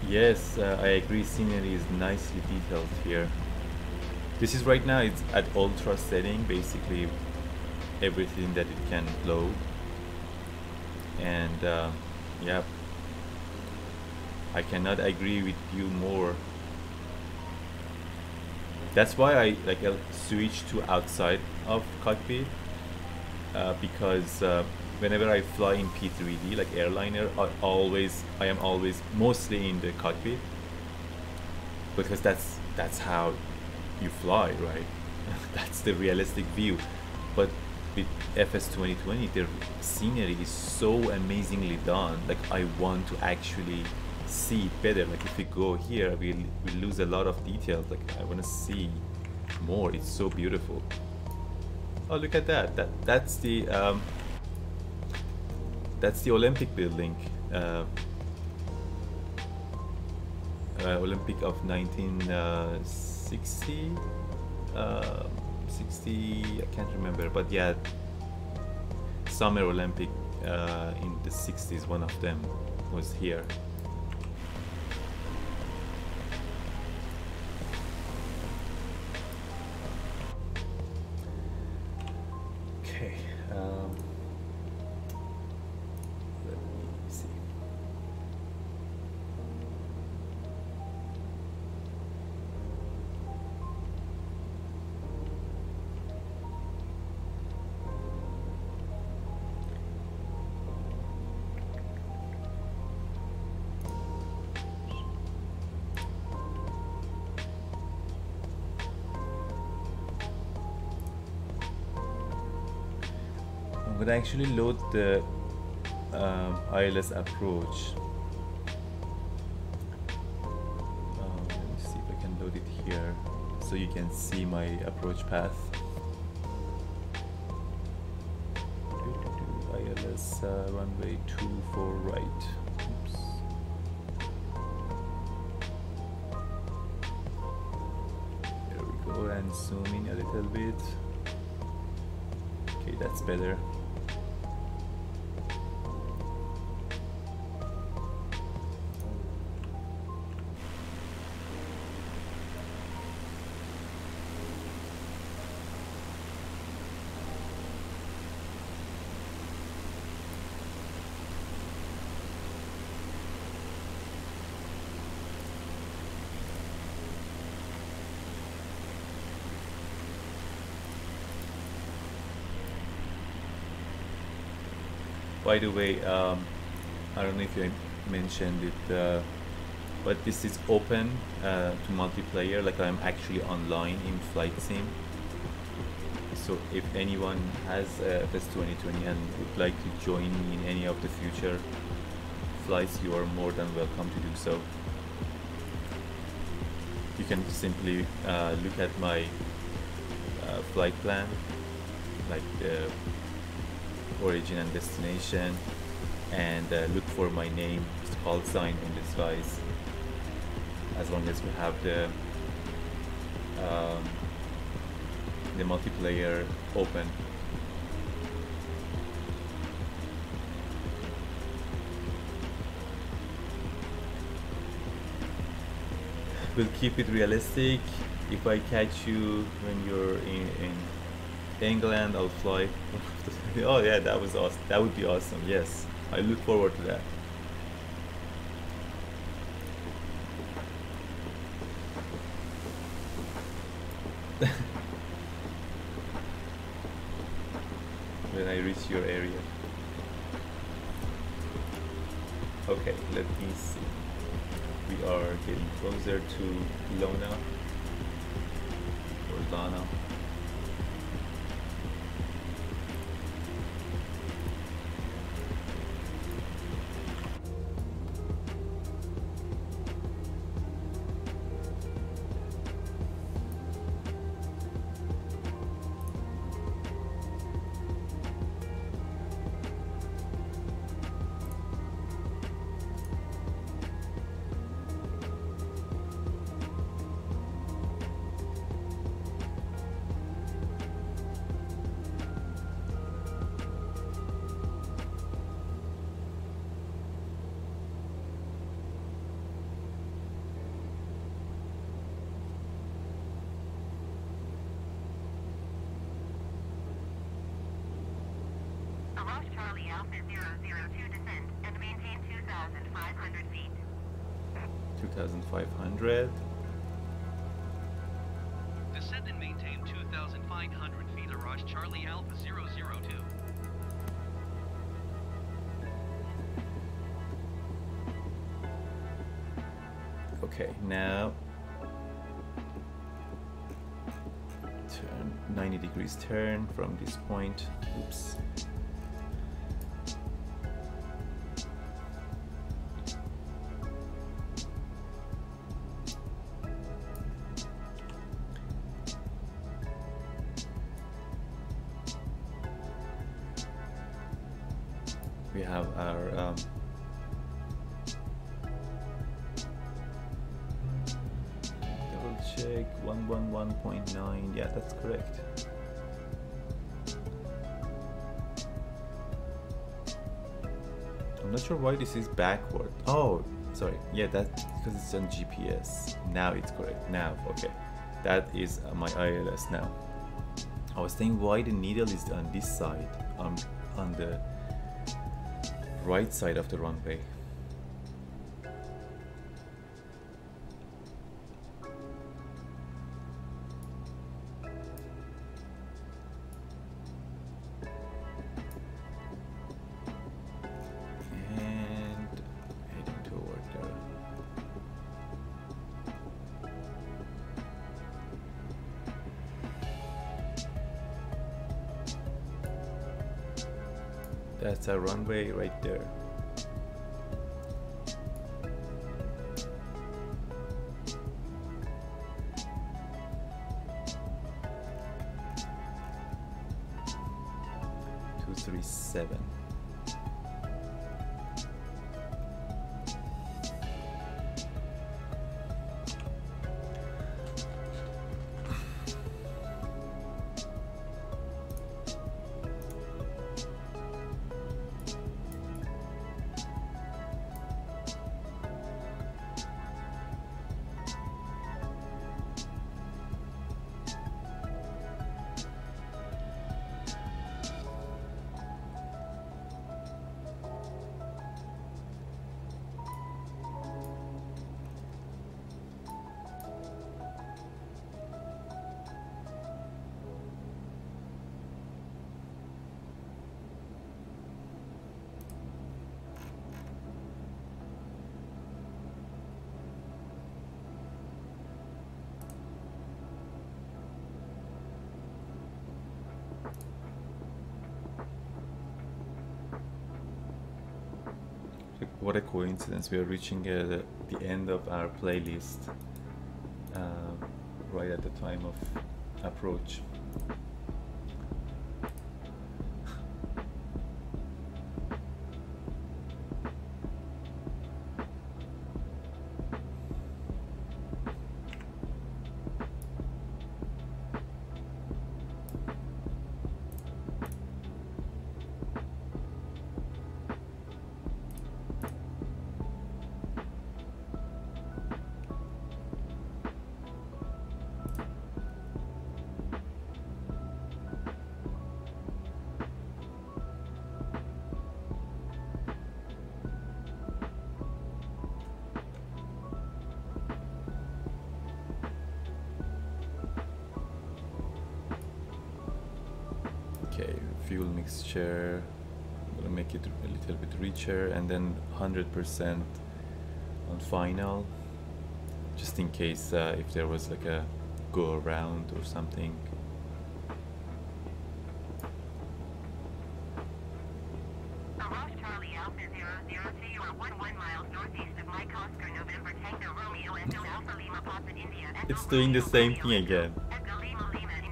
Yes, I agree, scenery is nicely detailed here. This is right now, it's at ultra setting, basically everything that it can load. And yeah, I cannot agree with you more. That's why I'll switch to outside of cockpit, because whenever I fly in P3D, like airliner, I am always mostly in the cockpit, because that's how you fly, right? That's the realistic view. But with FS 2020, the scenery is so amazingly done. Like I want to actually see it better. Like if we go here, we'll lose a lot of details. Like I want to see more. It's so beautiful. Oh, look at that. That's the Olympic building, Olympic of 1960, 60, I can't remember, but yeah, Summer Olympic in the 60s, one of them. was here. Okay, let me see. I'm gonna actually load the ILS approach. Let me see if I can load it here so you can see my approach path. ILS runway 24 right. Oops. There we go, and zoom in a little bit. Okay, that's better. By the way, I don't know if I mentioned it, but this is open to multiplayer. Like, I'm actually online in flightsim. So if anyone has FS 2020 and would like to join me in any of the future flights, you are more than welcome to do so. You can simply look at my flight plan, like the origin and destination, and look for my name, call sign in the skies, as long as we have the multiplayer open. We'll keep it realistic. If I catch you when you're in England, I'll fly. Oh yeah, that was awesome. That would be awesome. Yes, I look forward to that. When I reach your area. Okay, let me see. We are getting closer to Lona or Lana. Charlie Alpha 002 descent and maintain 2,500 feet. 2,500. Descend and maintain 2,500 feet. Araj Charlie Alpha 002. Okay, now turn 90 degrees turn from this point. Oops. We have our double check 111.9. Yeah, that's correct. I'm not sure why this is backward. Oh, sorry. Yeah, that's because it's on GPS. Now it's correct. Now, okay. That is my ILS now. I was thinking why the needle is on this side, on the right side of the runway. That's a runway right there. Two, 3, 7. What a coincidence, we are reaching the end of our playlist right at the time of approach. Okay, fuel mixture, I'm gonna make it a little bit richer, and then 100% on final, just in case if there was like a go around or something. Arrows Charlie Alpha 002, you are 11 miles northeast of Mike Oscar November Tango Romeo Echo Alpha Lima Papa India. It's doing the same thing again.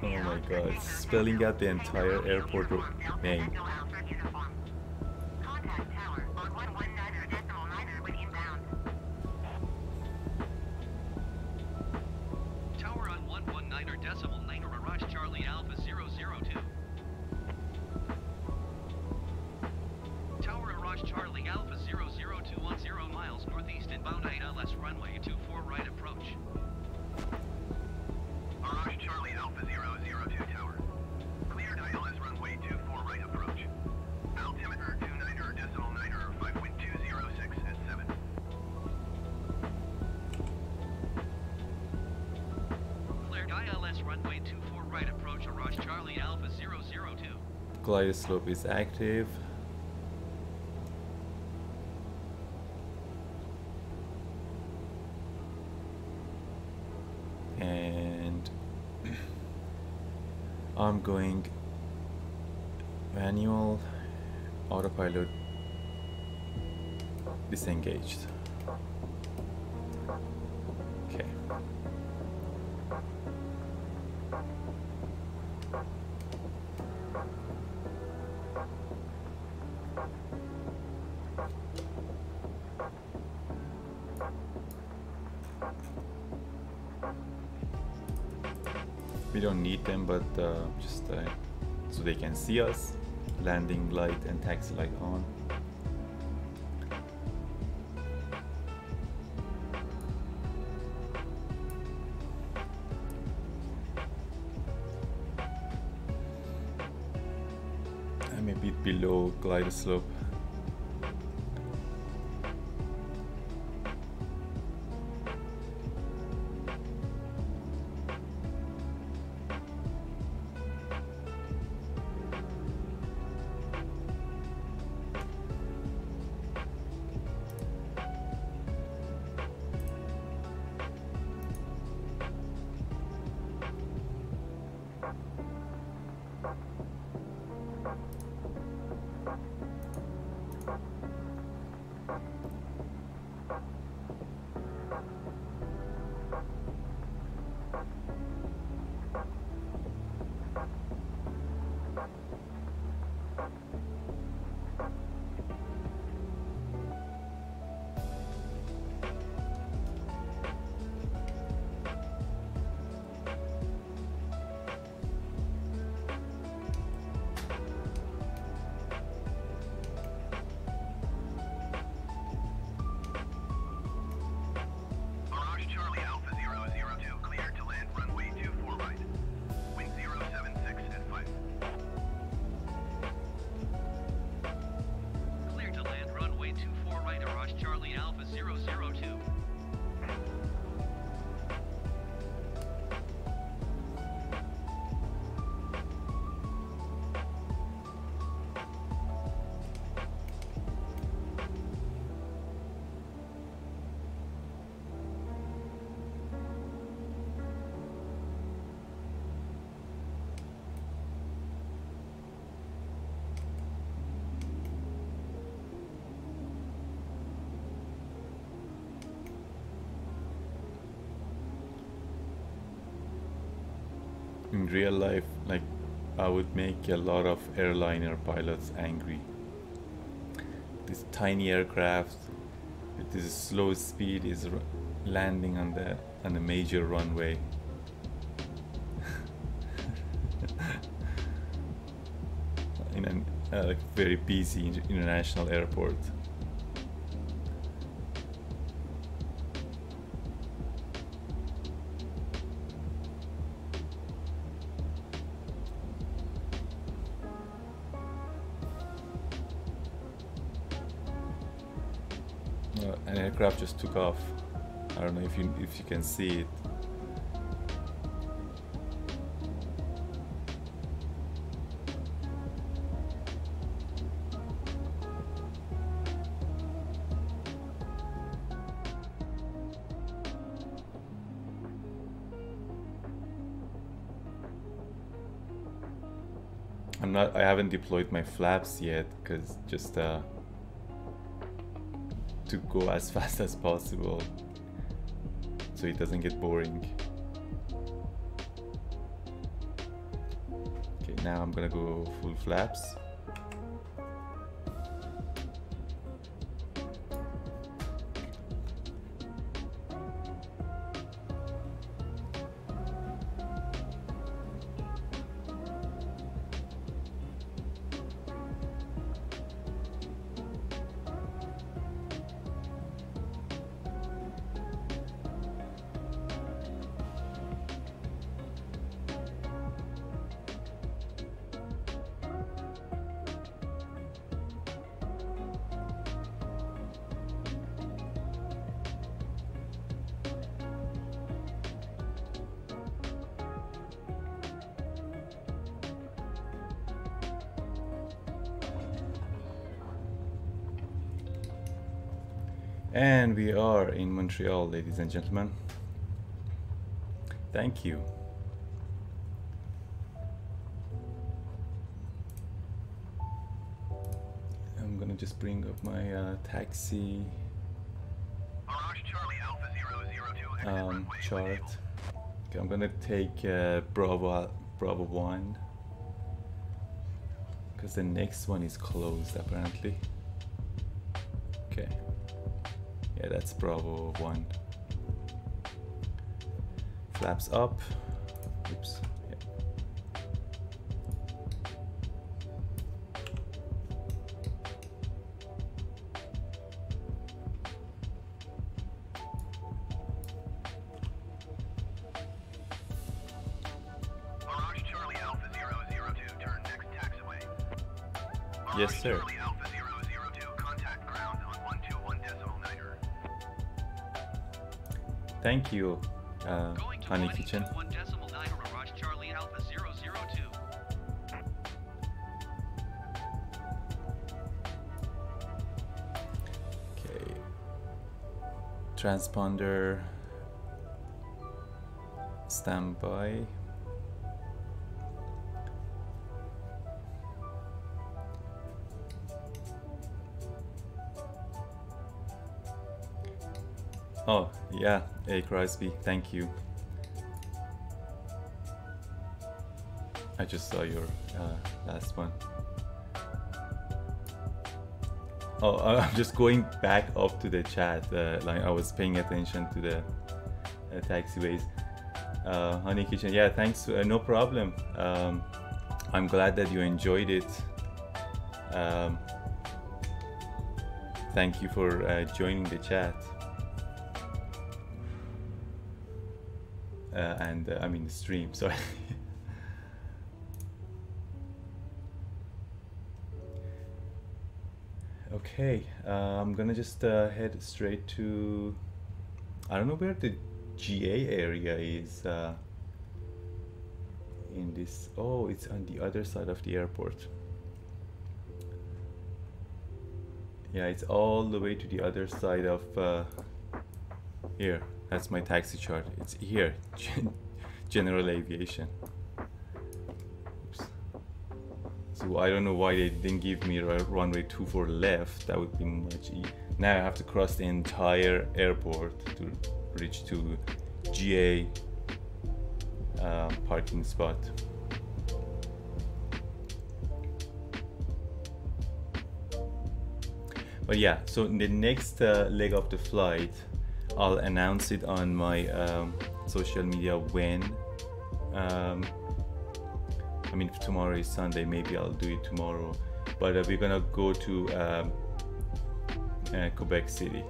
Oh my god, it's spelling out the entire airport name. Contact tower on 119.9 when inbound. Tower on 119.9 Mirage Charlie Alpha 002. Tower Mirage Charlie Alpha 00210 miles northeast inbound ILS runway 24 right approach. Mirage Charlie Alpha 002 Tower. Cleared ILS runway 24 right approach. Altimeter 29.9 5.206 at 7. Cleared ILS runway 24 right approach Mirage Charlie Alpha 002. Glide slope is active. And I'm going manual, autopilot disengaged. Okay. We don't need them, but just so they can see us. Landing light and taxi light on. below glide slope. In real life, like, I would make a lot of airliner pilots angry. This tiny aircraft with this slow speed is landing on the major runway. In a very busy international airport. An aircraft just took off. I don't know if you can see it. I haven't deployed my flaps yet, because just to go as fast as possible so it doesn't get boring. Okay, now I'm gonna go full flaps. And we are in Montreal, ladies and gentlemen. Thank you. I'm gonna just bring up my taxi chart. Okay, I'm gonna take Bravo 1 because the next one is closed apparently. Okay. Yeah, that's Bravo 1. Flaps up. Oops. Yeah. Yes, sir. Charlie Alpha 002, contact ground on 121.9er. Thank you, Going to Honey Kitchen. 121.9 Mirage Charlie Alpha 002. Okay. Transponder standby. Oh, yeah, A. Crosby, thank you. I just saw your last one. Oh, I'm just going back up to the chat. Like I was paying attention to the taxiways. Honey Kitchen, yeah, thanks. No problem. I'm glad that you enjoyed it. Thank you for joining the chat. And I mean the stream, sorry. Okay, I'm gonna just head straight to, I don't know where the GA area is in this. Oh, it's on the other side of the airport. Yeah, it's all the way to the other side of here. That's my taxi chart. It's here, general aviation. Oops. So I don't know why they didn't give me runway 24 left. That would be much easier. Now I have to cross the entire airport to reach to GA parking spot. But yeah, so in the next leg of the flight, I'll announce it on my social media when. I mean, if tomorrow is Sunday, maybe I'll do it tomorrow. But we're gonna go to Quebec City,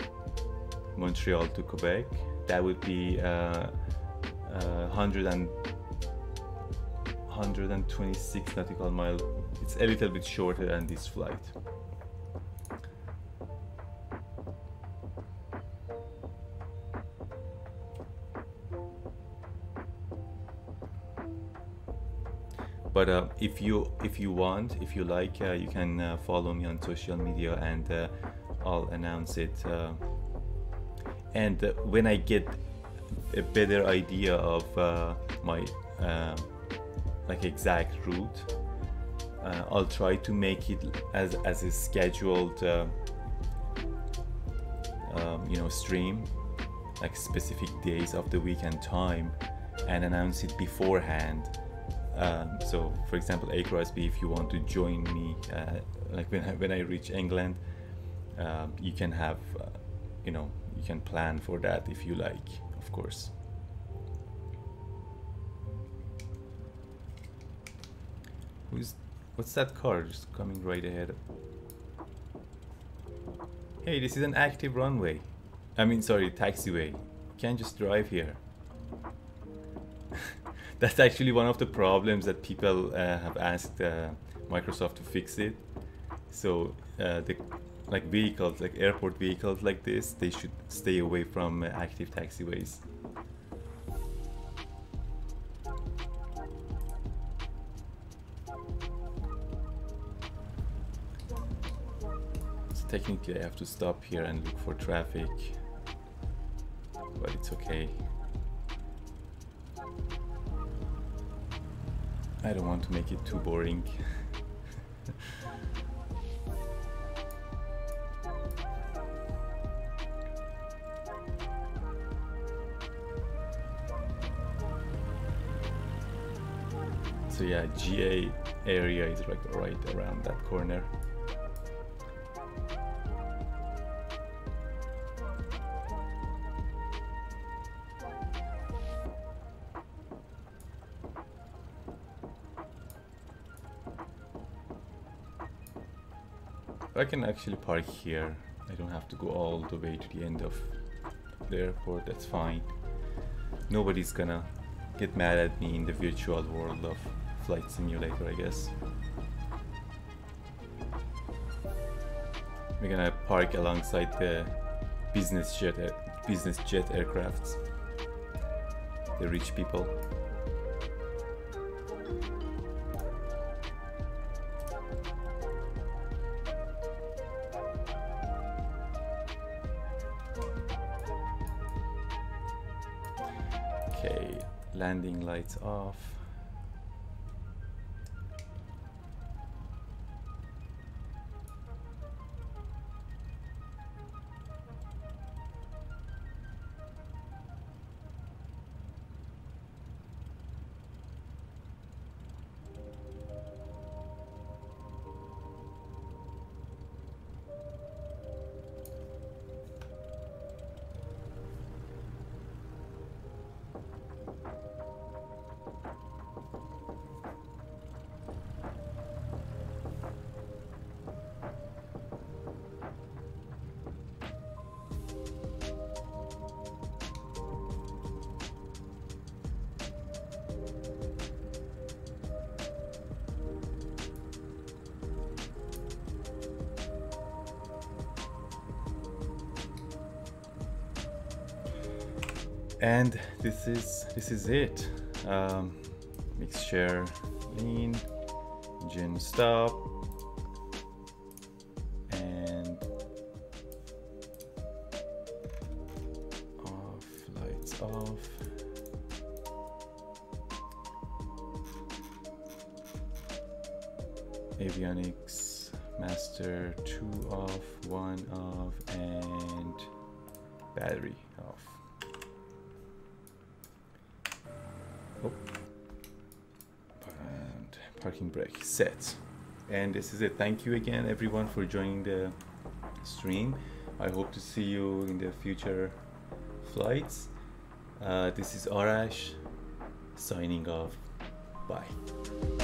Montreal to Quebec. That would be 126 nautical mile. It's a little bit shorter than this flight. But if you want, if you like, you can follow me on social media, and I'll announce it. And when I get a better idea of my like exact route, I'll try to make it as a scheduled you know, stream, like specific days of the week and time, and announce it beforehand. So for example, A. Crosby, if you want to join me like when I reach England, you can have you know, you can plan for that if you like, of course. What's that car just coming right ahead? Hey, this is an active runway. I mean, sorry, taxiway. You can't just drive here. That's actually one of the problems that people have asked Microsoft to fix it. So the vehicles, like airport vehicles like this, they should stay away from active taxiways. So technically I have to stop here and look for traffic, but it's okay. I don't want to make it too boring. So yeah, GA area is like right around that corner. I can actually park here. I don't have to go all the way to the end of the airport. That's fine. Nobody's gonna get mad at me in the virtual world of Flight Simulator, I guess. We're gonna park alongside the business jet aircrafts. The rich people. Okay, landing lights off. And this is it. Mixture lean, engine stop, and off, lights off. Avionics master 2 off, 1 off, and battery off. Oh. And parking brake set. And this is it. Thank you again everyone for joining the stream. I hope to see you in the future flights. This is Arash signing off. Bye.